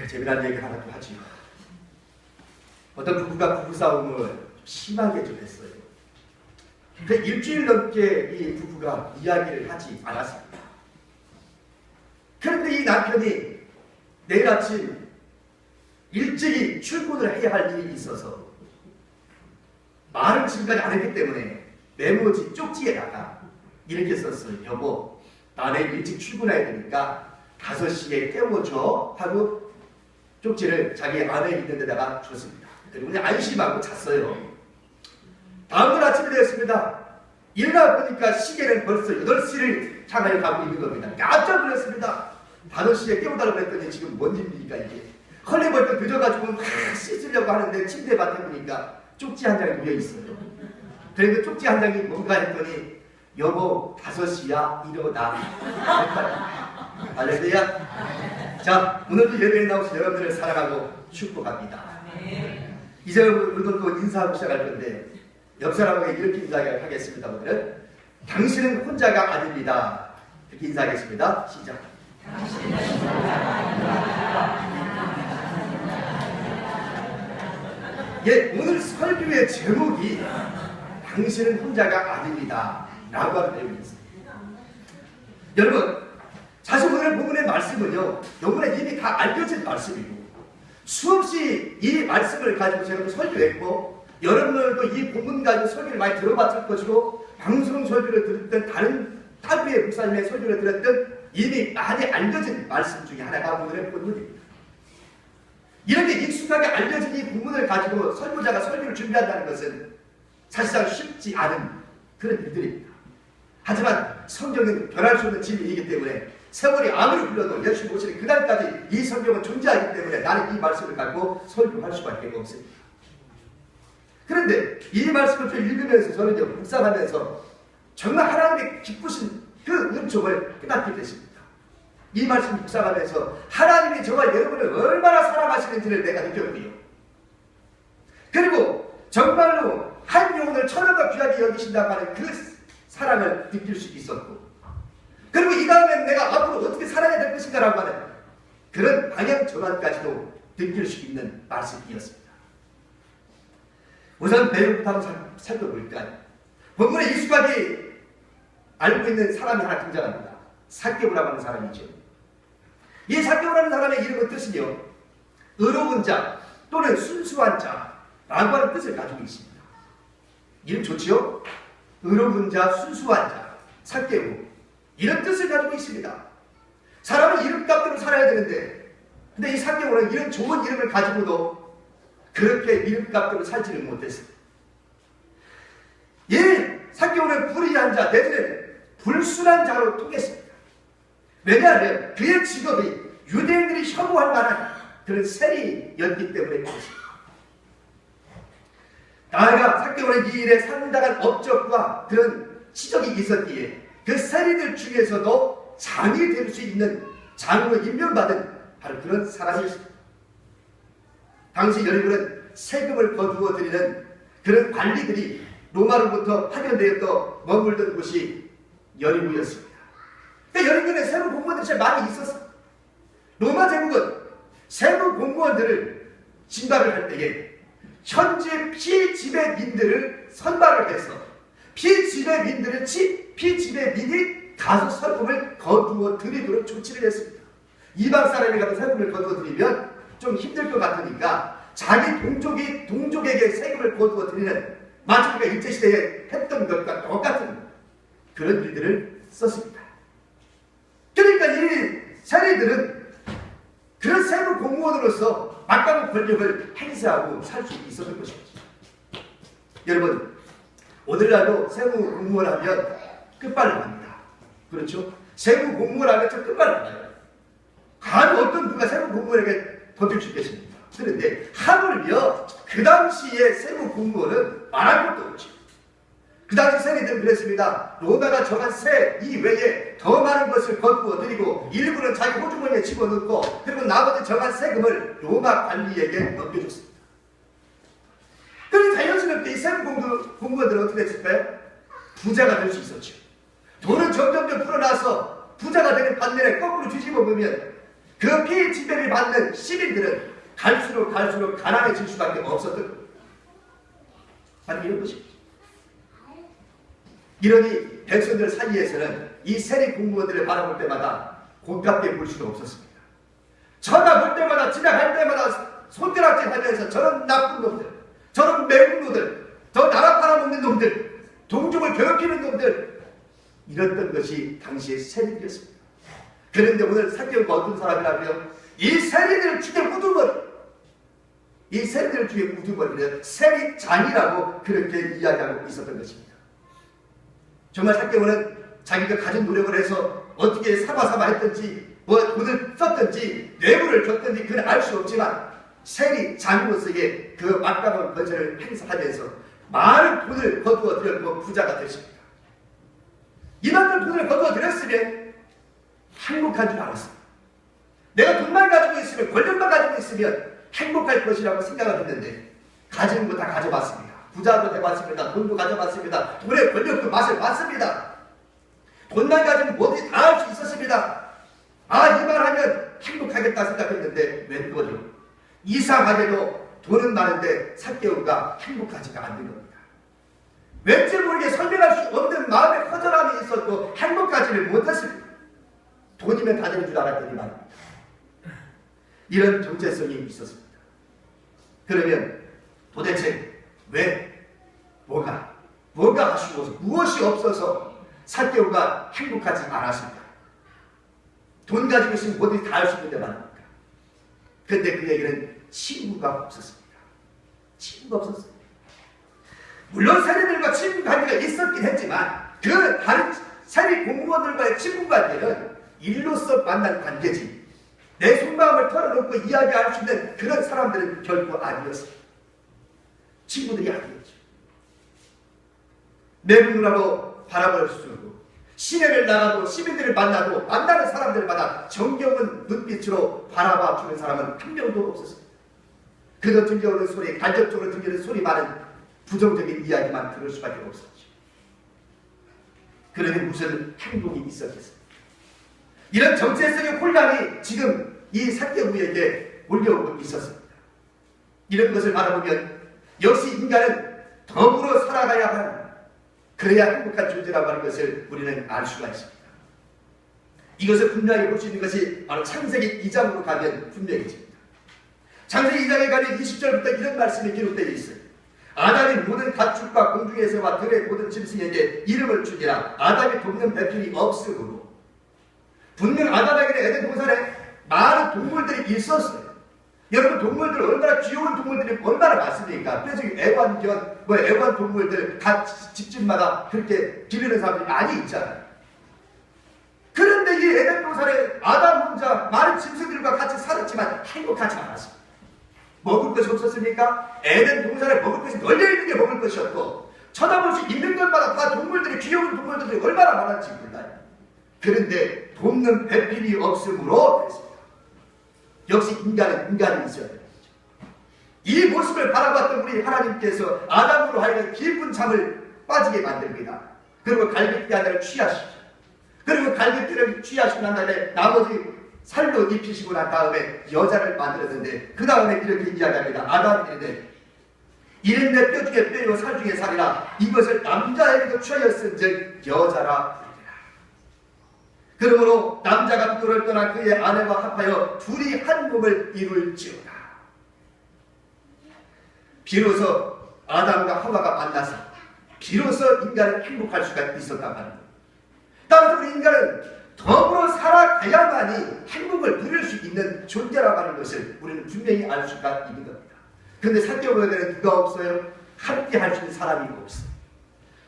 재미난 얘기 하나 또 하지요. 어떤 부부가 부부싸움을 심하게 좀 했어요. 일주일 넘게 이 부부가 이야기를 하지 않았습니다. 그런데 이 남편이 내일 아침 일찍이 출근을 해야 할 일이 있어서 말을 지금까지 안 했기 때문에 메모지 쪽지에다가 이렇게 썼어요. 여보, 나 내일 일찍 출근해야 되니까 5시에 깨워줘 하고 쪽지를 자기 아내 있는 데다가 줬습니다. 그리고 그냥 안심하고 잤어요. 다음날 아침이 되었습니다. 일어나 보니까 시계는 벌써 8시를 향하여 가고 있는 겁니다. 깜짝 놀랐습니다. 5시에 깨워달라고 했더니 지금 뭔 일입니까 이게. 헐레벌떡 늦어가지고 막 씻으려고 하는데 침대 밭에 보니까 쪽지 한 장이 놓여있어요. 그래서 쪽지 한 장이 뭔가 했더니 여보 5시야 일어나. 할렐루야. 자, 오늘도 예배에 나오신 여러분들을 사랑하고 축복합니다. 이제 우리도 또 인사하고 시작할 건데 옆 사람에게 이렇게 인사하겠습니다. 오늘은 당신은 혼자가 아닙니다. 이렇게 인사하겠습니다. 시작. 당신은 혼자가 아닙니다. 예, 오늘 설교의 제목이 당신은 혼자가 아닙니다 라고 하는 내용이었습니다. 여러분, 사실 오늘 본문의 말씀은요, 여러분의 이미 다 알려진 말씀이고 수없이 이 말씀을 가지고 제가 설교했고 여러분들도 이 본문 가지고 설교를 많이 들어봤을 것이고 방송 설교를 들었던 다른 타부의 목사님의 설교를 들었던 이미 많이 알려진 말씀 중에 하나가 오늘의 본문입니다. 이렇게 익숙하게 알려진 이 본문을 가지고 설교자가 설교를 준비한다는 것은 사실상 쉽지 않은 그런 일들입니다. 하지만 성경은 변할 수 없는 진리이기 때문에 세월이 아무리 흘러도 예수 모시는 그날까지 이 성경은 존재하기 때문에 나는 이 말씀을 갖고 설교할 수밖에 없습니다. 그런데 이 말씀을 좀 읽으면서 저는 묵상하면서 정말 하나님의 기쁘신 그 은총을 깨닫게 됐습니다. 이 말씀 묵상하면서 하나님이 저와 여러분을 얼마나 사랑하시는지를 내가 느꼈고요. 그리고 정말로 한 영혼을 천원과 귀하게 여기신다고 하는 그 사랑을 느낄 수 있었고, 그리고 이 다음에 내가 앞으로 어떻게 살아야 될 것인가라고 하는 그런 방향 전환까지도 느낄 수 있는 말씀이었습니다. 우선 내용부터 한번 살펴볼까요? 본문에 익숙하게 알고 있는 사람이 하나 등장합니다. 삭개오라고 하는 사람이죠. 이 삭개오라는 사람의 이름은 뜻은요, 의로운 자 또는 순수한 자라고 하는 뜻을 가지고 있습니다. 이름 좋지요? 의로운 자, 순수한 자, 삭개오, 이런 뜻을 가지고 있습니다. 사람은 이름값대로 살아야 되는데, 근데 이 삭개오는 이런 좋은 이름을 가지고도 그렇게 이름값대로 살지를 못했습니다. 이 삭개오는 불의한 자, 내지는 불순한 자로 통했습니다. 왜냐하면 그의 직업이 유대인들이 혐오할 만한 그런 세리였기 때문에 그렇습니다. 나아가 삭개오는 이 일에 상당한 업적과 그런 치적이 있었기에 그 세리들 중에서도 장이 될 수 있는 장으로 임명받은 바로 그런 사람이었습니다. 당시 여리고는 세금을 거두어 드리는 그런 관리들이 로마로부터 파견되어 머물던 곳이 여리고였습니다. 그러니까 여리고에 세무 공무원들이 제일 많이 있었어요. 로마 제국은 세무 공무원들을 진발을 할 때에 현재 피지배민들을 선발을 해서 피지배민이 가서 세금을 거두어 드리도록 조치를 했습니다. 이방 사람이 가서 세금을 거두어 드리면 좀 힘들 것 같으니까 자기 동족에게 세금을 거두어 드리는, 마치 우리가 일제시대에 했던 것과 똑같은 그런 일들을 썼습니다. 그러니까 이 세리들은 그런 세무 공무원으로서 막강한 권력을 행사하고 살 수 있었던 것입니다. 여러분, 오늘날도 세무 공무원 하면 끝발납니다. 그렇죠? 세무 공무원 하면 좀 끝발나요. 감히 어떤 누가 세무 공무원에게 던질 수 있겠습니까? 그런데 하물며 그 당시에 세무 공무원은 말할 것도 없죠. 그 당시 세리들은 그랬습니다. 로마가 정한 세 이외에 더 많은 것을 거두어 드리고 일부는 자기 호주머니에 집어넣고 그리고 나머지 정한 세금을 로마 관리에게 넘겨줬습니다. 그런데 자연스럽게 이 세무 공무원들은 어떻게 했을까요? 부자가 될 수 있었죠. 돈을 점점점 풀어놔서 부자가 되는 반면에 거꾸로 뒤집어 보면 그 피지배를 받는 시민들은 갈수록 가난해질 수밖에 없었던 겁니다. 바로 이런 것입니다. 이러니 백성들 사이에서는 이 세리 공무원들을 바라볼 때마다 고깝게 볼 수가 없었습니다. 쳐다볼 때마다 지나갈 때마다 손가락질 하면서 저런 나쁜 놈들, 저런 매국노들, 저 나라 팔아먹는 놈들, 동족을 괴롭히는 놈들, 이랬던 것이 당시의 세리들이었습니다. 그런데 오늘 사개오가 어떤 사람이라면 이 세리들 중에 우두머리, 이 세리들 중에 우두머리는 세리장이라고 그렇게 이야기하고 있었던 것입니다. 정말 사개오는 자기가 가진 노력을 해서 어떻게 사바사바 했든지 뭐 돈을 썼든지 뇌물을 줬든지 그건 알 수 없지만 세리장으로서의 그 막강한 권세를 행사하면서 많은 돈을 거두어 들였고 부자가 되십니다. 이만큼 돈을 거두어 들였으면 행복한 줄 알았습니다. 내가 돈만 가지고 있으면, 권력만 가지고 있으면 행복할 것이라고 생각을 했는데 가지는 거 다 가져봤습니다. 부자도 해봤습니다. 돈도 가져봤습니다. 돈의 권력도 맛을 봤습니다. 돈만 가지면 뭐든지 다 할 수 있었습니다. 아, 이 말 하면 행복하겠다 생각했는데 웬걸요. 이상하게도 돈은 많은데 사개오가 행복하지가 않는 겁니다. 왠지 모르게 설명할 수 없는 마음의 허전함이 있었고 행복하지를 못했습니다. 돈이면 다 되는 줄 알았더니 말입니다. 이런 정체성이 있었습니다. 그러면 도대체 왜, 뭐가 아쉬워서, 무엇이 없어서 사개오가 행복하지 않았습니까? 돈 가지고 있으면 뭐든지 다 할 수 있는데 말입니다. 근데 그에게는 친구가 없었습니다. 친구가 없었어요. 물론 세리들과 친구 관계가 있었긴 했지만 그 다른 세리 공무원들과의 친구 관계는 일로서 만난 관계지 내 속마음을 털어놓고 이야기할 수 있는 그런 사람들은 결코 아니었습니다. 친구들이 아니었죠. 매국노라고 바라볼 수 없고 시내를 나가도 시민들을 만나도 만나는 사람들마다 정겨운 눈빛으로 바라봐 주는 사람은 한 명도 없었습니다. 그저 들려오는 소리, 간접적으로 들리는 소리만은 부정적인 이야기만 들을 수밖에 없었죠. 그러니 무슨 행복이 있었겠습니까? 이런 정체성의 혼란이 지금 이 사개오에게 몰려오고 있었습니다. 이런 것을 바라보면 역시 인간은 더불어 살아가야 한, 그래야 행복한 존재라고 하는 것을 우리는 알 수가 있습니다. 이것을 분명히 볼 수 있는 것이 바로 창세기 2장으로 가면 분명해집니다. 창세기 2장에 가면 20절부터 이런 말씀이 기록되어 있어요. 아담이 모든 가축과 공중에서와 들의 모든 짐승에게 이름을 주니라. 아담이 돕는 배필이 없으므로. 분명 아담에게는 에덴 동산에 많은 동물들이 있었어요. 여러분, 동물들 얼마나 귀여운 동물들이 얼마나 많습니까? 그래서 애완견, 애완 동물들 각 집집마다 그렇게 기르는 사람들이 많이 있잖아요. 그런데 이 에덴 동산에 아담 혼자 많은 짐승들과 같이 살았지만 행복하지 않았습니다. 먹을 것이 없었습니까? 에덴 동산에 먹을 것이 널려있는 게 먹을 것이었고 쳐다볼 수 있는 것마다 다 동물들이, 귀여운 동물들이 얼마나 많았지 몰라요. 그런데 돕는 배필이 없으므로 그랬습니다. 역시 인간은 인간이 있어야 됩니다. 이 모습을 바라봤던 우리 하나님께서 아담으로 하여금 깊은 잠을 빠지게 만듭니다. 그리고 갈빗대 하나를 취하시죠. 그리고 갈빗대를 취하시고 난 다음에 나머지 살로 입히시고 난 다음에 여자를 만들었는데 그 다음에 이렇게 이야기합니다. 아담이 이르되 이는 내 뼈 중에 뼈요 살 중에 살이라 이것을 남자에게도 취하였은즉 여자라 부르리라. 그러므로 남자가 부모를 떠나 그의 아내와 합하여 둘이 한 몸을 이룰지어다. 비로소 아담과 하와가 만나서 비로소 인간은 행복할 수가 있었단 말입니다. 따라서 우리 인간은 더불어 살아가야만이 행복을 누릴 수 있는 존재라고 하는 것을 우리는 분명히 알 수가 있는 겁니다. 그런데 사개오에는 누가 없어요? 함께 할 수 있는 사람이 없어요.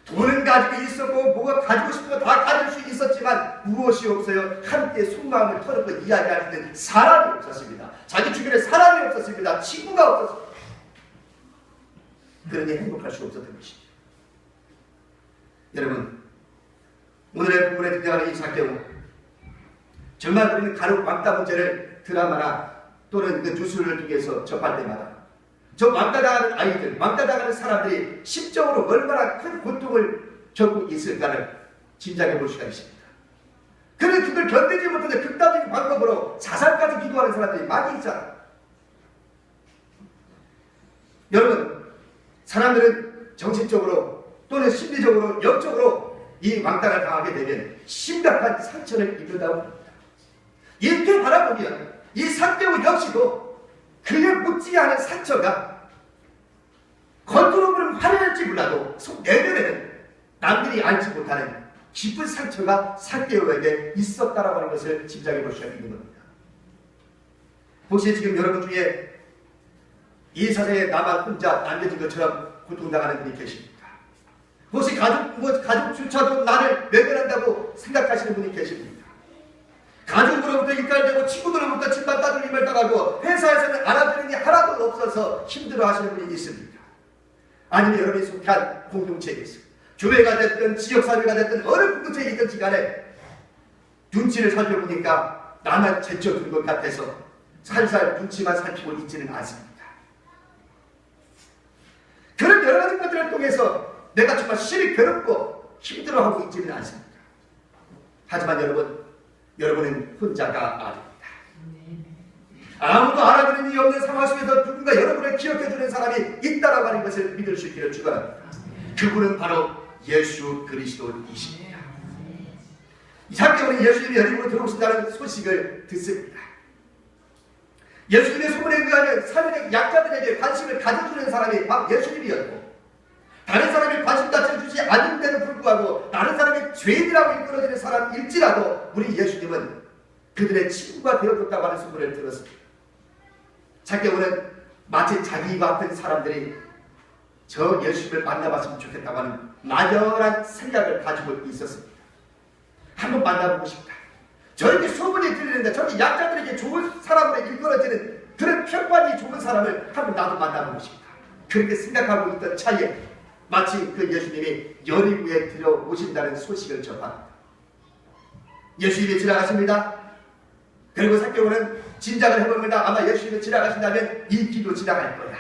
돈은 가지고 있었고 뭐가 가지고 싶은 거 다 가질 수 있었지만 무엇이 없어요? 함께 속마음을 털어놓고 이야기할 수 있는 사람이 없었습니다. 자기 주변에 사람이 없었습니다. 친구가 없었습니다. 그러니 행복할 수 없었던 것이죠. 여러분, 오늘의 본문에 등장하는 이 사개오, 정말 우리는 간혹 왕따 문제를 드라마나 또는 그 뉴스를 통해서 접할 때마다 저 왕따당하는 아이들, 왕따당하는 사람들이 심적으로 얼마나 큰 고통을 겪고 있을까를 짐작해 볼 수가 있습니다. 그는 그걸 견디지 못해서 극단적인 방법으로 자살까지 기도하는 사람들이 많이 있잖아요. 여러분, 사람들은 정신적으로 또는 심리적으로 영적으로 이 왕따를 당하게 되면 심각한 상처를 입는다고 합니다. 이렇게 바라보면 이 상대우 역시도 그의 묻지 않은 상처가 겉으로는 화려할지 몰라도 속 내면에는 남들이 알지 못하는 깊은 상처가 상대우에게 있었다라고 하는 것을 짐작해 볼 수가 있는 겁니다. 혹시 지금 여러분 중에 이 세상에 나만 혼자 남겨진 것처럼 고통당하는 분이 계십니까? 혹시 가족조차도 나를 외면한다고 생각하시는 분이 계십니까? 가족으로부터 이탈되고 친구들로부터 집단 따돌림을 당하고 회사에서는 알아주는 게 하나도 없어서 힘들어하시는 분이 있습니까? 아니면 여러분이 속한 공동체에서 교회가 됐든 지역사회가 됐든 어느 공동체에 있든지 간에 눈치를 살펴보니까 나만 제쳐둔 것 같아서 살살 눈치만 살피고 있지는 않습니다. 그런 여러 가지 것들을 통해서 내가 정말 심히 괴롭고 힘들어하고 있지는 않습니다. 하지만 여러분은 혼자가 아닙니다. 아무도 알아보는 이 없는 상황 속에서 누군가 여러분을 기억해주는 사람이 있다라고 하는 것을 믿을 수 있기를 축원합니다. 그분은 바로 예수 그리스도이십니다. 이삭개오는 예수님이 여리고로 들어오신다는 소식을 듣습니다. 예수님의 소문에 의하면 사회적 약자들에게 관심을 가져주는 사람이 바로 예수님이었고, 다른 사람이 관심 가져주지 않는 데도 불구하고 다른 사람이 죄인이라고 이끌어지는 사람일지라도 우리 예수님은 그들의 친구가 되어줬다고 하는 소문을 들었습니다. 삭개오는 마치 자기 같은 사람들이 저 예수님을 만나봤으면 좋겠다고 하는 막연한 생각을 가지고 있었습니다. 한번 만나보고 싶다. 저렇게 소문이 들리는데 저렇게 약자들에게 좋은 사람으로 일컬어지는 그런 평판이 좋은 사람을 한번 나도 만나보고 싶다. 그렇게 생각하고 있던 차에 마치 그 예수님이 여리고에 들어오신다는 소식을 접합니다. 예수님이 지나가십니다. 그리고 삭개오는 짐작을 해봅니다. 아마 예수님이 지나가신다면 이 길로 지나갈 거야.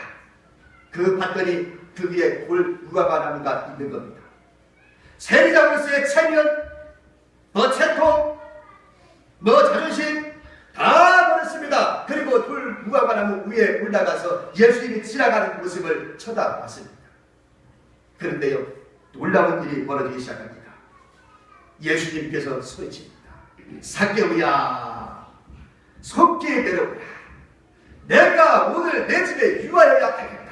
그 봤더니 그 위에 돌 무화과나무가 있는 겁니다. 세리자으로서의 체면, 채통, 자존심 다 버렸습니다. 그리고 돌 무화과나무 위에 올라가서 예수님이 지나가는 모습을 쳐다봤습니다. 그런데요, 놀라운 일이 벌어지기 시작합니다. 예수님께서 소리칩니다. 삭개오야, 속히 내려오라. 내가 오늘 내 집에 유하여야 하겠다.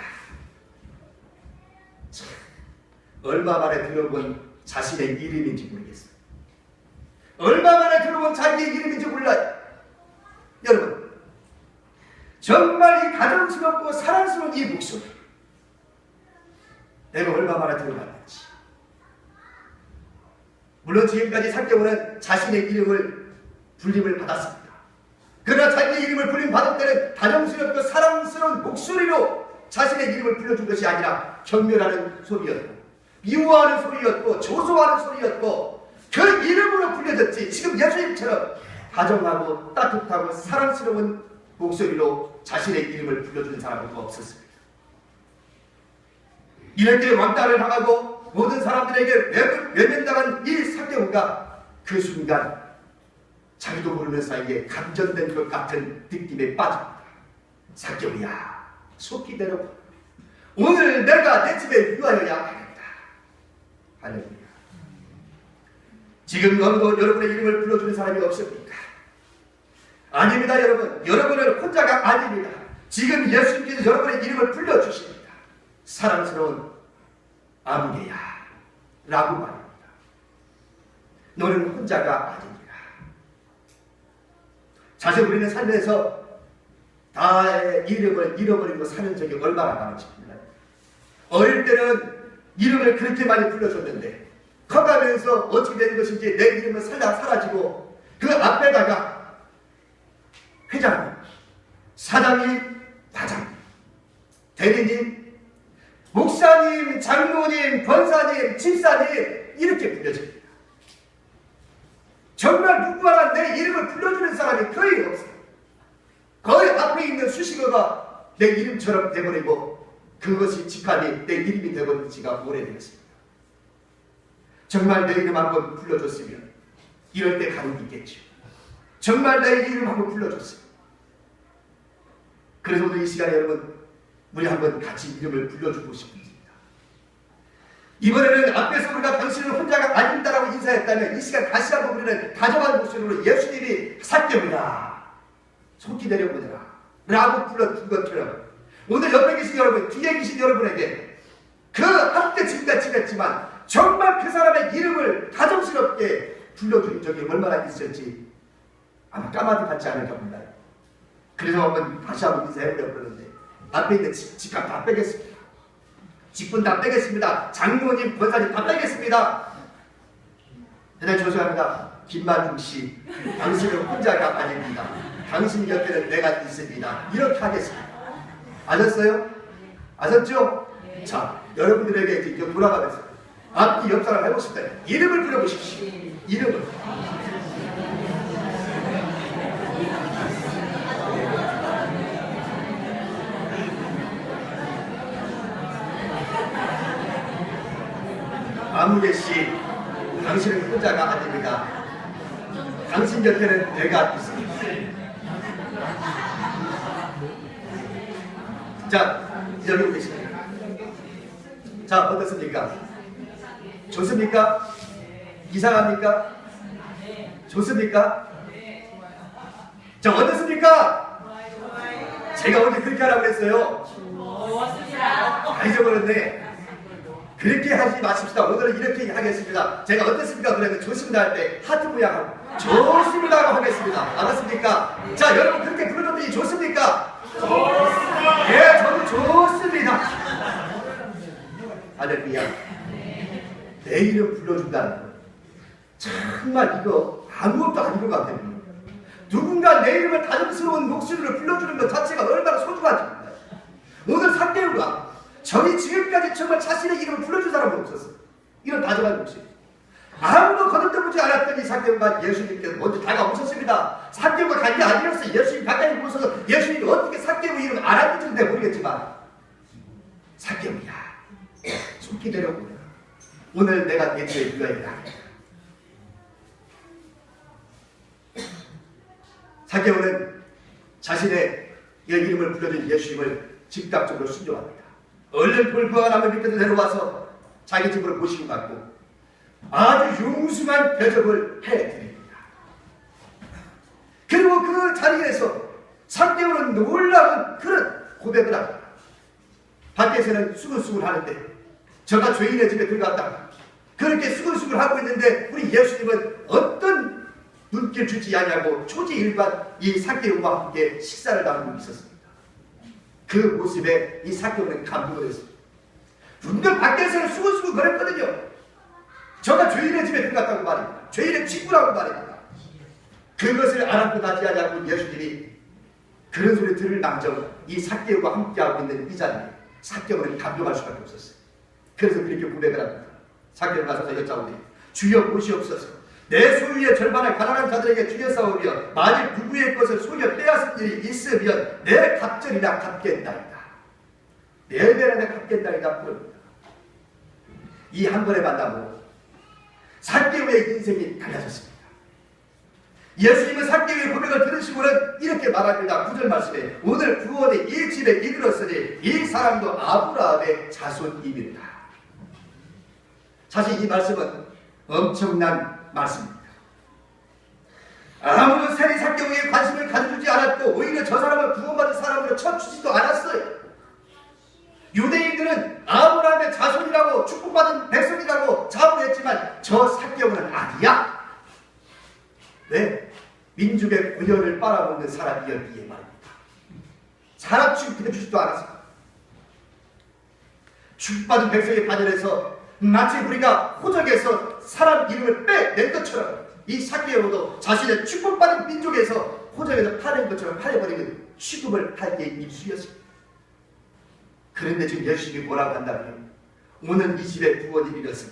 참, 얼마 만에 들어본 자신의 이름인지 모르겠어요. 얼마 만에 들어본 자기의 이름인지 몰라요. 여러분, 정말 이 가정스럽고 사랑스러운 이 목소리, 내가 얼마 만에 들어봤는지. 물론 지금까지 삭개오는 자신의 이름을 불림을 받았습니다. 그러나 자기의 이름을 불림 받을 때는 다정스럽고 사랑스러운 목소리로 자신의 이름을 불러준 것이 아니라 경멸하는 소리였고, 미워하는 소리였고, 조소하는 소리였고, 그 이름으로 불려졌지. 지금 예수님처럼 다정하고 따뜻하고 사랑스러운 목소리로 자신의 이름을 불러주는 사람은 없었습니다. 이렇게 왕따를 당하고 모든 사람들에게 외면당한 이 삭개오가 그 순간 자기도 모르는 사이에 감전된 것 같은 느낌에 빠집니다. 삭개오야, 속히 내려와. 오늘 내가 내 집에 유하여야 하겠다. 할렐루야. 지금 여러분의 이름을 불러주는 사람이 없습니까? 아닙니다, 여러분. 여러분은 혼자가 아닙니다. 지금 예수님께서 여러분의 이름을 불러주십니다. 사랑스러운 아무개야 라고 말합니다. 너는 혼자가 아닙니다. 사실 우리는 살면서 다의 이름을 잃어버리고 사는 적이 얼마나 많은지 몰라요. 어릴 때는 이름을 그렇게 많이 불러줬는데 커가면서 어떻게 되는 것인지 내 이름은 사라지고 그 앞에다가 회장님, 사장님, 과장님, 대리님, 목사님, 장로님, 권사님, 집사님 이렇게 불려집니다. 정말 누구 하나 내 이름을 불러주는 사람이 거의 없어요. 거의 앞에 있는 수식어가 내 이름처럼 돼버리고 그것이 직함이 내 이름이 돼버린 지가 오래되었습니다. 정말 내 이름 한번 불러줬으면 이럴 때 가족이 있겠죠. 정말 나의 이름 한번 불러줬어요. 그래서 오늘 이 시간에 여러분 우리 한번 같이 이름을 불러주고 싶습니다. 이번에는 앞에서 우리가 당신은 혼자가 아닙니다라고 인사했다면 이 시간 다시 한번 우리는 다정한 목소리로 예수님이 삭개오라 속히 내려보내라 라고 불러준 것처럼 오늘 옆에 계신 여러분, 뒤에 계신 여러분에게 그 함께 지금까지 지냈지만 정말 그 사람의 이름을 다정스럽게 불러준 적이 얼마나 있을지 아마 까마귀 같지 않을까 봅니다. 그래서 한번 다시 한번 인사해보려고 그러는데 앞에 있는 집값 다 빼겠습니다. 직분 다 빼겠습니다. 장로님, 권사님 다 빼겠습니다. 대단히 죄송합니다. 김만중 씨, 당신은 혼자가 아닙니다. 당신 곁에는 내가 있습니다. 이렇게 하겠습니다. 아셨어요? 아셨죠? 자, 여러분들에게 이제 돌아가면서 앞뒤 옆사람 해보고 싶다. 이름을 불러보십시오. 이름을. 아무개 씨, 당신은 혼자가 아닙니다. 당신 곁에는 내가 있습니다. 자, 여기 계십니다. 자, 어떻습니까? 좋습니까? 이상합니까? 좋습니까? 자, 어떻습니까? 제가 언제 그렇게 하라고 그랬어요? 다 잊어버렸네. 그렇게 하지 마십시다. 오늘은 이렇게 하겠습니다. 제가 어떻습니까? 그러면 좋습니다 할 때 하트 모양하고 좋습니다 하고 하겠습니다. 알았습니까? 자, 여러분 그렇게 불러줬더니 좋습니까? 좋습니다. 예, 저도 좋습니다. 할렐루야. 내 이름 불러준다는 거 정말 이거 아무것도 아닌 것 같아요. 누군가 내 이름을 다정스러운 목소리로 불러주는 것 자체가 얼마나 소중한지. 오늘 삭개오가 저희 지금까지 정말 자신의 이름을 불러준 사람은 없었어요. 이런 다정한 목소리. 아무도 거듭떠보지 않았더니 삭개오가 예수님께서 먼저 다가오셨습니다. 삭개오가 간 게 아니었어요. 예수님 가까이 보셔서 예수님이 어떻게 삭개오 이름을 알았는지 모르겠지만 삭개오야 속히 내려오라. 오늘 내가 내 집에 누가이다. 삭개오는 자신의 이름을 불러준 예수님을 즉각적으로 순종합니다. 얼른 돌부와 나무 밑에서 내려와서 자기 집으로 모시고 갔고 아주 융숭한 대접을 해드립니다. 그리고 그 자리에서 삭개오는 놀라운 그런 고백을 합니다. 밖에서는 수근수근 하는데 저가 죄인의 집에 들어갔다. 그렇게 수근수근 하고 있는데 우리 예수님은 어떤 눈길 주지 않냐고 초지일관 이 삭개오와 함께 식사를 나누고 있었습니다. 그 모습에 이 삭개오는 감동을 했습니다. 분명 밖에서는 수근수근 거렸거든요. 저가 죄인의 집에 들어갔다고 말입니다. 죄인의 친구라고 말입니다. 그것을 알았고 나지 않냐고 예수님이 그런 소리 들을 남정 이 삭개오와 함께하고 있는 이 자리에 삭개오는 감동할 수밖에 없었어요. 그래서 그렇게 고백을 합니다. 삭개오가 가서 여짜오되 주여 보시옵소서. 내 소유의 절반을 가난한 자들에게 주겠사오며 만일 누구의 것을 속여 빼앗은 일이 있으면 내 갑절이나 갚겠나이다. 내 배나 갚겠나이다. 그럽니다. 이 한 번의 만남으로 삭개오의 인생이 달라졌습니다. 예수님은 삭개오의 고백을 들으시고는 이렇게 말합니다. 9절 말씀에 오늘 구원이 이 집에 이르렀으니 이 사람도 아브라함의 자손이니라. 사실 이 말씀은 엄청난 말씀입니다. 아무도 세리 삭개오에 관심을 가져주지 않았고 오히려 저 사람을 구원받은 사람으로 쳐주지도 않았어요. 유대인들은 아브라함의 자손이라고 축복받은 백성이라고 자부했지만 저 삭개오는 아니야. 왜? 민족의 고열을 빨아먹는 사람이었기에 말입니다. 사람 취급해주지도 않았습니다. 축복받은 백성의 반열에서 마치 우리가 호적에서 사람 이름을 빼낸 것처럼 이 삭개오도 자신의 축복받은 민족에서 호적에서 파낸 것처럼 파내버리는 취급을 할 게 입수였습니다. 그런데 지금 예수님이 뭐라고 한다면 오늘 이 집에 구원이 이르렀으니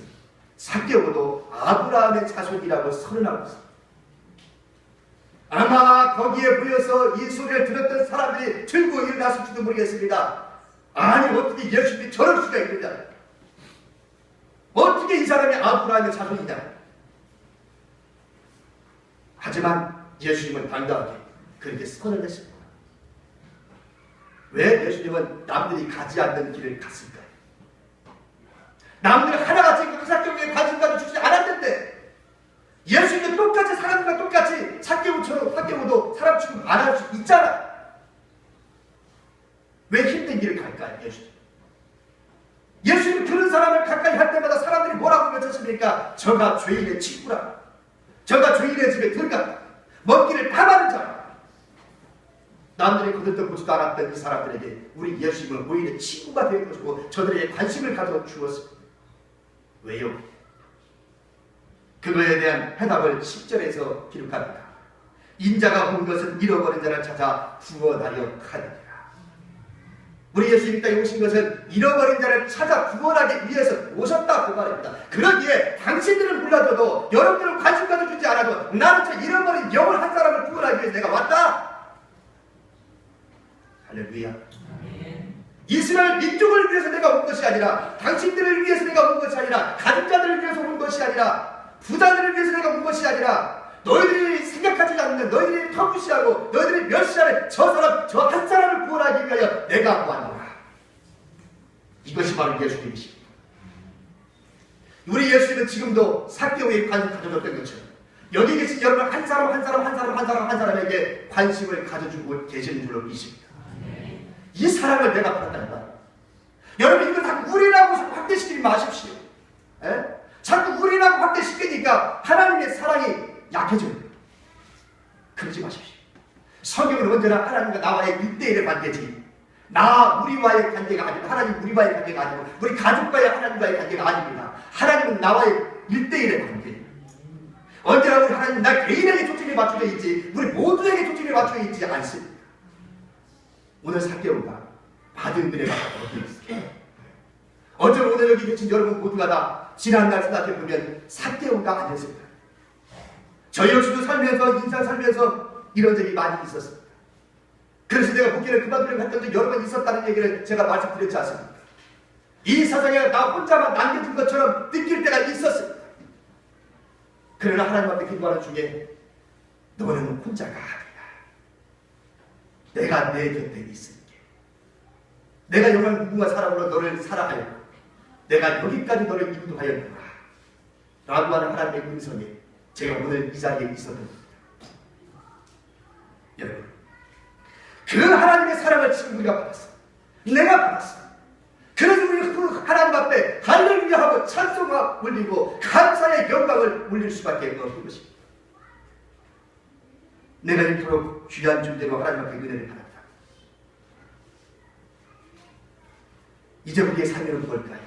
삭개오도 아브라함의 자손이라고 선언하고 있습니다. 아마 거기에 모여서 이 소리를 들었던 사람들이 들고 일어났을지도 모르겠습니다. 아니 어떻게 예수님이 저럴 수가 있느냐. 어떻게 이 사람이 아브라함의 자손이냐. 하지만 예수님은 당당하게 그렇게 선을 내십니다. 왜 예수님은 남들이 가지 않는 길을 갔을까요? 남들 하나같이 그 사개오에 관심 가져주지 않았는데 예수님은 똑같이 사람들과 똑같이 사개오도 사람 취급 안 할 수 있잖아. 왜 힘든 길을 갈까요? 예수님은 그런 사람을 가까이 할 때마다 사람들이 뭐라고 외쳤습니까? 저가 죄인의 친구라. 저가 죄인의 집에 들어갔다. 먼 길을 탐하는 자라. 남들이 거들떠 보지도 않았던 이 사람들에게 우리 예수님은 오히려 친구가 되어주고 저들에게 관심을 가져주었습니다. 왜요? 그거에 대한 해답을 10절에서 기록합니다. 인자가 온 것은 잃어버린 자를 찾아 구원하려 하느니라. 우리 예수님이 땅에 오신 것은 잃어버린 자를 찾아 구원하기 위해서 오셨다고 말합니다. 그러기에 당신들은 몰라줘도 여러분들은 관심 가져주지 않아도 나는 저 잃어버린 영혼 한 사람을 구원하기 위해서 내가 왔다. 할렐루야. 이스라엘 민족을 위해서 내가 온 것이 아니라 당신들을 위해서 내가 온 것이 아니라 가족자들을 위해서 온 것이 아니라 부자들을 위해서 내가 온 것이 아니라 너희들이 생각하지 않는 너희들이 터무시하고 너희들이 멸시하는 저 한 사람을 구원하기 위하여 내가 왔노라. 이것이 바로 예수님이십니다. 우리 예수님은 지금도 사개오에 관심 가져줬던 것처럼 여기 계신 여러분 한 사람에게 관심을 가져주고 계시는 줄로 믿습니다. 이 사랑을 내가 받았단다. 여러분 이걸 자꾸 우리라고 확대시키지 마십시오. 에? 자꾸 우리라고 확대시키니까 하나님의 사랑이 약해져요. 그러지 마십시오. 성경은 언제나 하나님과 나와의 1대1의 관계지 우리와의 관계가 아니고 하나님 우리와의 관계가 아니고 우리 가족과의 하나님과의 관계가 아닙니다. 하나님은 나와의 1대1의 관계입니다. 언제나 우리 하나님 나 개인에게 초점이 맞춰져 있지 우리 모두에게 초점이 맞춰져 있지 않습니다. 오늘 사개오가 받은 은혜가 어디 있을까요? 어쩌면 오늘 여기 계신 여러분 모두가 다 지난날 생각해보면 사개오가 아니었습니다. 저 역시도 살면서 인생 살면서 이런 적이 많이 있었습니다. 그래서 내가 목회를 그만두려고 했던 적 여러 번 있었다는 얘기를 제가 말씀드렸지 않습니까? 이 세상에 나 혼자만 남겨진 것처럼 느낄 때가 있었습니다. 그러나 하나님 앞에 기도하는 중에 너는 혼자가 아니야. 내가 내 곁에 있을게. 내가 영원 무궁한 사람으로 너를 사랑하여 내가 여기까지 너를 인도하였노라 라고 하는 하나님의 음성에 제가 오늘 이 자리에 있었던 겁니다. 여러분 그 하나님의 사랑을 지금 우리가 받았어. 내가 받았어. 그래서 우리 그 하나님 앞에 할렐루야 하고 찬송을 올리고 감사의 영광을 올릴 수밖에 없는 것입니다. 내가 이토록 귀한 존재로 하나님 앞에 은혜를 받았다. 이제 우리의 삶은 뭘까요?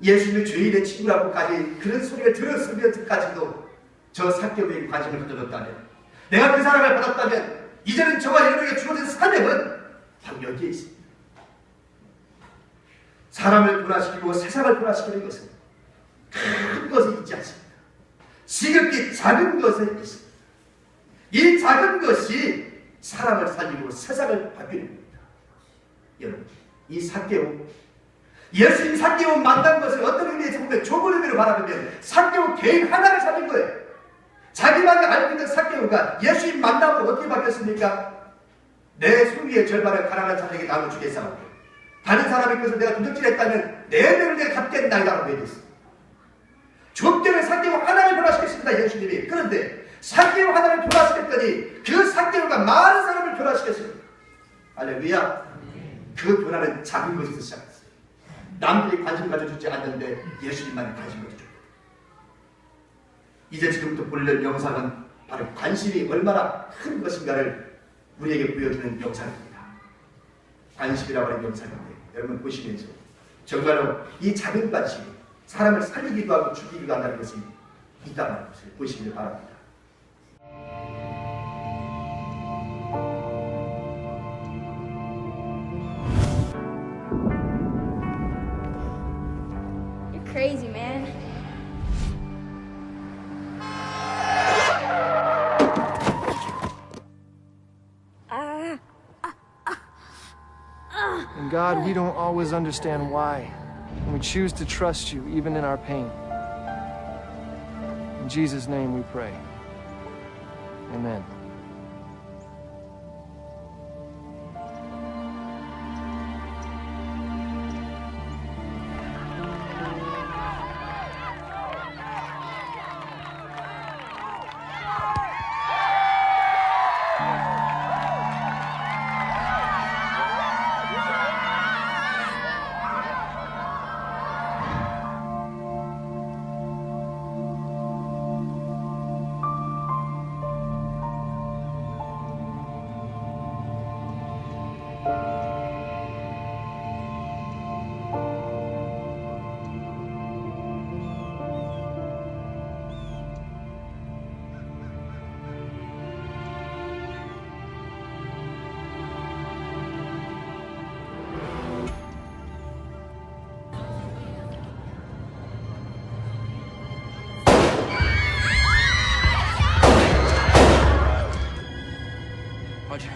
예수님을 죄인의 친구라고까지 그런 소리를 들었으면서까지도 저 사개오에 관심을 가져줬다면 내가 그 사랑을 받았다면 이제는 저와 여러분에게 주어진 사명은 바로 여기에 있습니다. 사람을 변화시키고 세상을 변화시키는 것은 큰 것에 있지 않습니다. 지극히 작은 것에 있습니다. 이 작은 것이 사람을 살리고 세상을 바뀌는 겁니다. 여러분 이 사개오 예수님 사개오 만난 것을 어떤 의미에서 보면 좁은 의미로 말하면 사개오 개인 하나를 살린 거예요. 자기만이 알고 있는 사개오가 예수님 만남으로 어떻게 바뀌었습니까? 내 소유의 절반을 가난한 자에게 나눠주겠사오니 다른 사람의 것을 내가 도둑질했다면 내 배를 내가 갚겠나이다라고 얘기했습니다. 좁게는 사개오 하나를 변화시켰습니다. 예수님이. 그런데 사개오 하나를 변화시켰더니 그 사개오가 많은 사람을 변화시켰습니다. 할렐루야. 그 변화는 작은 것에서 시작했어요. 남들이 관심 가져주지 않는데 예수님만이 관심 가져줍니다. 이제 지금부터 보려는 영상은 바로 관심이 얼마나 큰 것인가를 우리에게 보여주는 영상입니다. 관심이라고 하는 영상인데 여러분 보시면서 정말로 이 작은 관심이 사람을 살리기도 하고 죽이기도 한다는 것이 있다는 것을 보시길 바랍니다. You're crazy, man. And God, we don't always understand why, and we choose to trust you even in our pain. In Jesus' name we pray. Amen. Roger.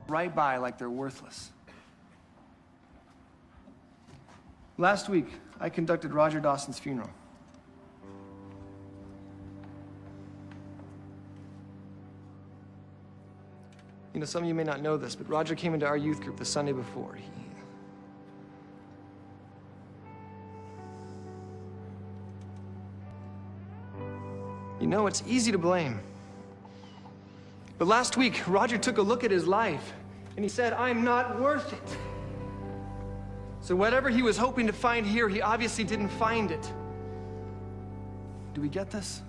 Right by like they're worthless. Last week, I conducted Roger Dawson's funeral. You know, some of you may not know this, but Roger came into our youth group the Sunday before. You know, it's easy to blame. But last week, Roger took a look at his life, and he said, I'm not worth it. So whatever he was hoping to find here, he obviously didn't find it. Do we get this?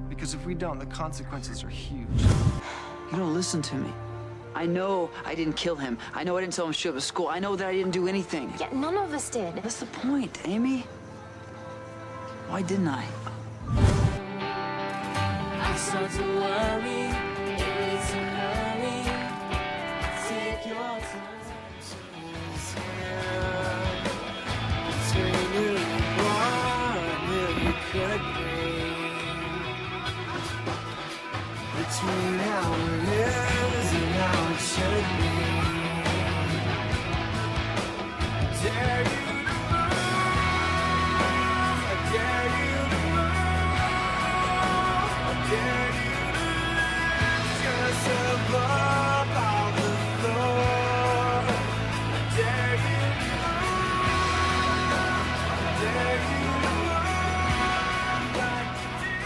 Because if we don't, the consequences are huge. You don't listen to me. I know I didn't kill him. I know I didn't tell him to show up at school. I know that I didn't do anything. Yeah, none of us did. That's the point, Amy. Why didn't I? I start to worry, it's a hurry. Take your time to between you and what you could be. Between how it is and how it should be. Dare you to move, I dare you to move, I dare you to just above all the floor. I dare you to move, I dare you to move like you did.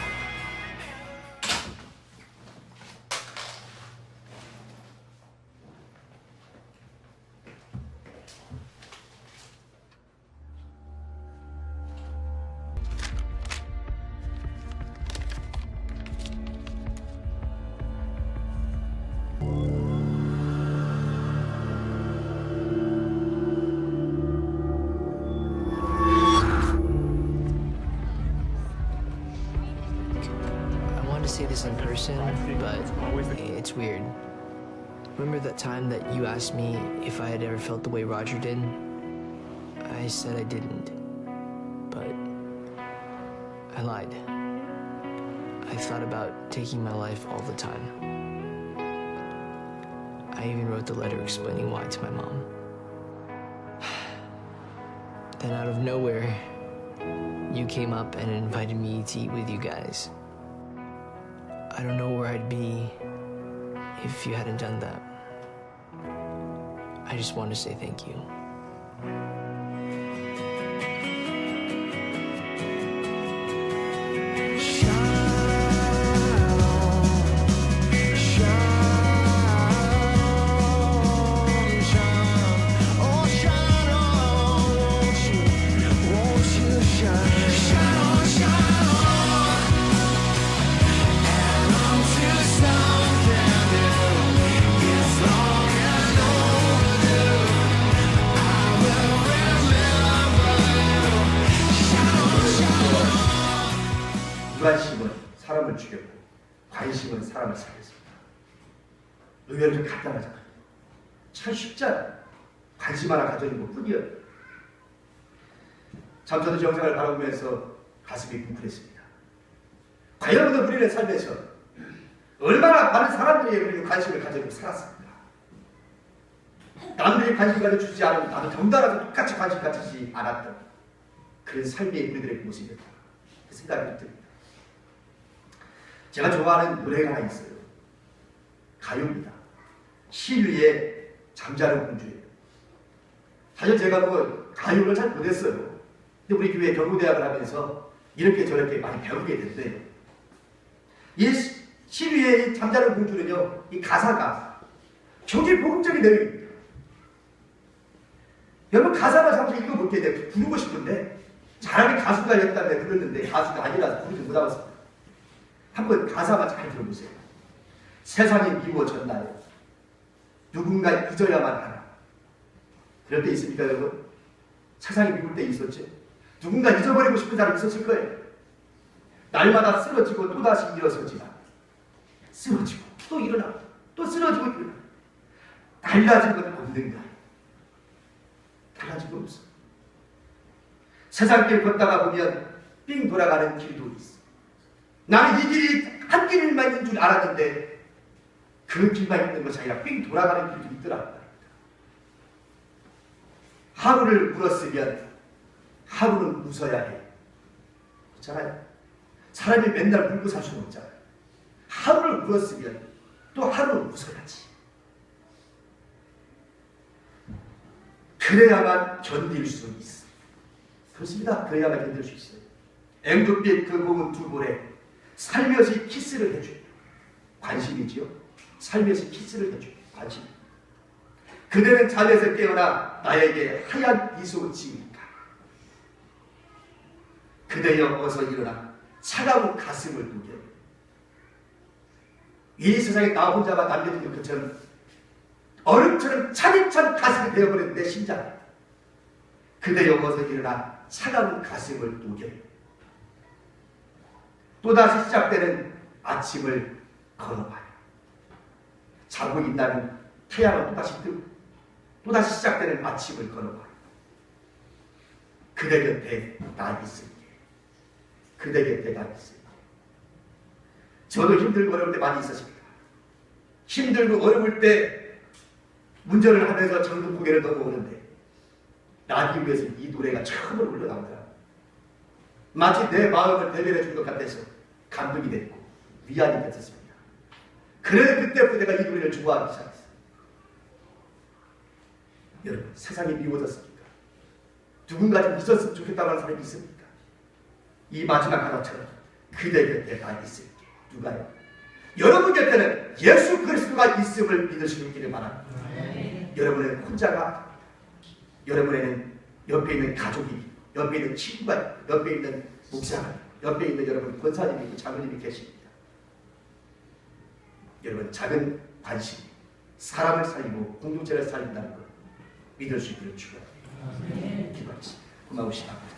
I wanted to say this in person, but it's weird. Remember that time that you asked me if I had ever felt the way Roger did? I said I didn't, but I lied. I thought about taking my life all the time. I even wrote the letter explaining why to my mom. Then out of nowhere, you came up and invited me to eat with you guys. I don't know where I'd be if you hadn't done that. I just wanted to say thank you. 무관심은 사람을 죽였고 관심은 사람을 살렸습니다. 의외로 좀 간단하잖아요. 참 쉽잖아요. 관심 하나 가져있는 것 뿐이에요. 참 저도 영상을 바라보면서 가슴이 뭉클했습니다. 과연 오늘 우리의 삶에서 얼마나 많은 사람들이 우리에게 관심을 가지고 살았습니까? 남들이 관심 가져주지 않으면 나도 덩달아서 똑같이 관심 가지지 않았던 그런 삶의 우리들의 모습이었다. 그 생각이 듭니다. 제가 좋아하는 노래가 하나 있어요. 가요입니다. 시류의 잠자는 공주예요. 사실 제가 뭐 가요를 잘 못했어요. 근데 우리 교회 경고대학을 하면서 이렇게 저렇게 많이 배우게 됐는데 이 시류의 잠자는 공주는요, 이 가사가 굉장히 복음적인 내용입니다. 여러분 가사만 잠시 읽어볼게요. 내가 부르고 싶은데 잘하는 가수가 였다며 그랬는데 가수가 아니라서 부르지 못하겠습니다. 한번 가사만 잘 들어보세요. 세상이 미워졌나요? 누군가 잊어야만 하나. 그럴 때 있습니까 여러분? 세상이 미울 때 있었죠. 누군가 잊어버리고 싶은 사람이 있었을 거예요. 날마다 쓰러지고 또다시 일어서지만 쓰러지고 또 일어나 또 쓰러지고 일어나. 달라진 건 없는가? 달라진 건 없어. 세상길 걷다가 보면 삥 돌아가는 길도 있어. 나는 이 길이 한 길만 있는 줄 알았는데 그 길만 있는 것이 아니라 삥 돌아가는 길도 있더라. 하루를 울었으면 하루는 웃어야 해. 그렇잖아요. 사람이 맨날 울고 살 수는 없잖아요. 하루를 울었으면 또 하루는 웃어야지. 그래야만 견딜 수 있어. 그렇습니다. 그래야만 견딜 수 있어요. 앵두빛 그 고운 두 볼에 살며시 키스를 해줘요. 관심이지요. 살며시 키스를 해줘요. 관심. 그대는 잠에서 깨어나 나에게 하얀 미소 지으니까. 그대여 어서 일어나 차가운 가슴을 녹여. 이 세상에 나 혼자만 남겨진 것처럼 얼음처럼 차디찬 가슴이 되어버린 내 심장. 그대여 어서 일어나 차가운 가슴을 녹여. 또다시 시작되는 아침을 걸어봐요. 자고 있다면 태양은 또다시 뜨고 또다시 시작되는 아침을 걸어봐요. 그대 곁에 나 있을게. 그대 곁에 나 있을게. 저도 힘들고 어려울 때 많이 있었습니다. 힘들고 어려울 때 운전을 하면서 전국 고개를 넘어오는데 라디오에서 이 노래가 처음으로 흘러나오더라. 마치 내 마음을 대변해 준 것 같아서 감동이 됐고 위안이 됐었습니다. 그래서 그때부터 내가 이 노래를 좋아하기 시작했어요. 여러분, 세상이 미워졌습니까? 누군가 좀 있었으면 좋겠다는 사람이 있습니까? 이 마지막 하나처럼 그대 곁에 나 있을게. 누가요? 여러분 곁에는 예수 그리스도가 있음을 믿으시기를 바랍니다. 여러분은 혼자가, 여러분에는 옆에 있는 가족이, 옆에 있는 친구가, 옆에 있는 목사가, 옆에 있는 여러분 권사님이, 장로님이 계십니다. 여러분, 작은 관심, 사람을 살리고 공동체를 살린다는 것 믿을 수 있기를 축원합니다. 기도하겠습니다. 고마우시다.